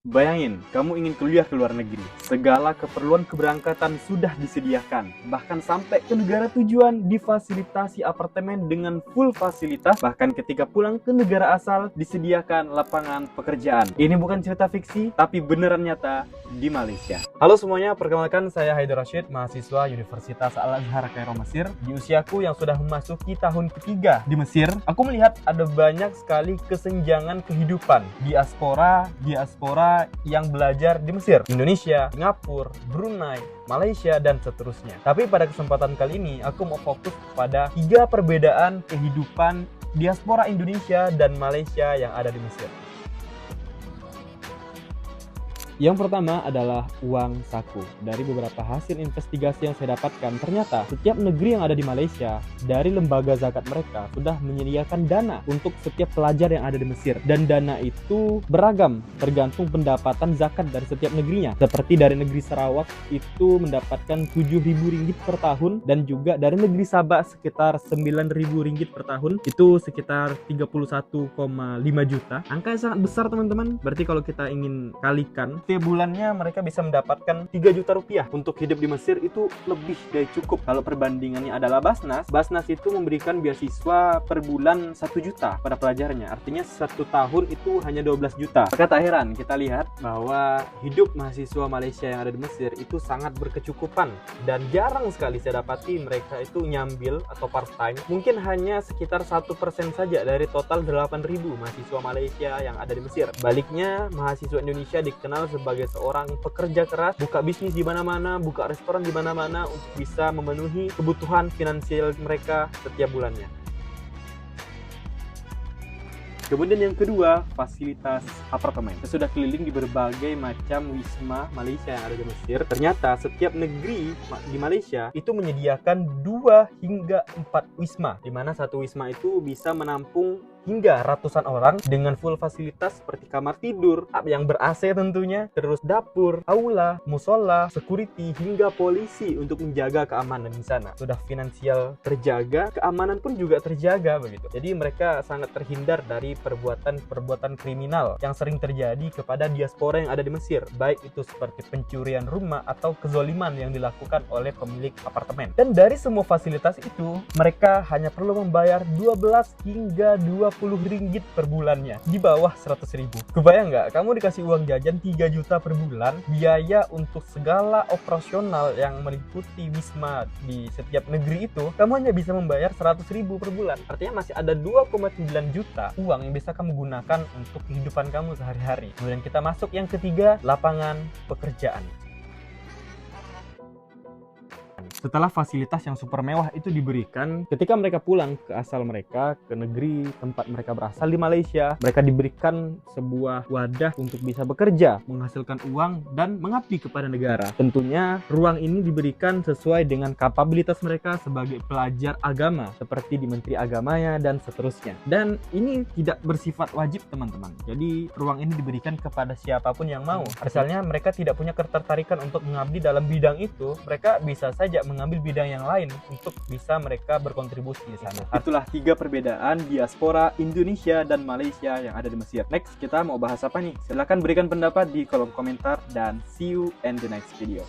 Bayangin, kamu ingin kuliah ke luar negeri. Segala keperluan keberangkatan sudah disediakan. Bahkan sampai ke negara tujuan difasilitasi apartemen dengan full fasilitas. Bahkan ketika pulang ke negara asal disediakan lapangan pekerjaan. Ini bukan cerita fiksi, tapi beneran nyata di Malaysia. Halo semuanya, perkenalkan saya Haidar Rashid, mahasiswa Universitas Al-Azhar Kairo, Mesir. Di usiaku yang sudah memasuki tahun ketiga di Mesir, aku melihat ada banyak sekali kesenjangan kehidupan diaspora yang belajar di Mesir, Indonesia, Singapura, Brunei, Malaysia, dan seterusnya. Tapi pada kesempatan kali ini aku mau fokus pada 3 perbedaan kehidupan diaspora Indonesia dan Malaysia yang ada di Mesir. Yang pertama adalah uang saku. Dari beberapa hasil investigasi yang saya dapatkan, ternyata setiap negeri yang ada di Malaysia, dari lembaga zakat mereka sudah menyediakan dana untuk setiap pelajar yang ada di Mesir. Dan dana itu beragam, tergantung pendapatan zakat dari setiap negerinya. Seperti dari negeri Sarawak itu mendapatkan RM7.000 per tahun, dan juga dari negeri Sabah sekitar RM9.000 per tahun, itu sekitar 31,5 juta. Angka yang sangat besar teman-teman. Berarti kalau kita ingin kalikan, setiap bulannya mereka bisa mendapatkan 3 juta rupiah. Untuk hidup di Mesir itu lebih dari cukup. Kalau perbandingannya adalah Basnas itu memberikan beasiswa per bulan 1 juta pada pelajarnya. Artinya 1 tahun itu hanya 12 juta. Maka tak heran kita lihat bahwa hidup mahasiswa Malaysia yang ada di Mesir itu sangat berkecukupan. Dan jarang sekali saya dapati mereka itu nyambil atau part time. Mungkin hanya sekitar 1% saja dari total 8.000 mahasiswa Malaysia yang ada di Mesir. Baliknya, mahasiswa Indonesia dikenal sebagai seorang pekerja keras, buka bisnis di mana-mana, buka restoran di mana-mana untuk bisa memenuhi kebutuhan finansial mereka setiap bulannya. Kemudian yang kedua, fasilitas apartemen. Saya sudah keliling di berbagai macam wisma Malaysia yang ada di Mesir. Ternyata setiap negeri di Malaysia itu menyediakan 2 hingga 4 wisma, di mana satu wisma itu bisa menampung hingga ratusan orang dengan full fasilitas seperti kamar tidur yang ber-AC tentunya, terus dapur, aula, musola, security, hingga polisi untuk menjaga keamanan di sana. Sudah finansial terjaga, keamanan pun juga terjaga begitu. Jadi mereka sangat terhindar dari perbuatan kriminal yang sering terjadi kepada diaspora yang ada di Mesir, baik itu seperti pencurian rumah atau kezoliman yang dilakukan oleh pemilik apartemen. Dan dari semua fasilitas itu, mereka hanya perlu membayar 12 hingga 20 ringgit per bulannya, di bawah 100.000. Kebayang nggak? Kamu dikasih uang jajan 3 juta per bulan, biaya untuk segala operasional yang meliputi wisma di setiap negeri itu, kamu hanya bisa membayar 100.000 per bulan. Artinya masih ada 2,9 juta uang yang bisa kamu gunakan untuk kehidupan kamu sehari-hari. Kemudian kita masuk yang ketiga, lapangan pekerjaan. Setelah fasilitas yang super mewah itu diberikan, ketika mereka pulang ke asal mereka, ke negeri tempat mereka berasal di Malaysia, mereka diberikan sebuah wadah untuk bisa bekerja, menghasilkan uang, dan mengabdi kepada negara. Tentunya ruang ini diberikan sesuai dengan kapabilitas mereka sebagai pelajar agama, seperti di Menteri Agamanya dan seterusnya. Dan ini tidak bersifat wajib teman-teman. Jadi ruang ini diberikan kepada siapapun yang mau. Asalnya mereka tidak punya ketertarikan untuk mengabdi dalam bidang itu, mereka bisa saja mengambil bidang yang lain untuk bisa mereka berkontribusi di sana. Itulah 3 perbedaan diaspora Indonesia dan Malaysia yang ada di Mesir. Next, kita mau bahas apa nih? Silahkan berikan pendapat di kolom komentar dan see you in the next video.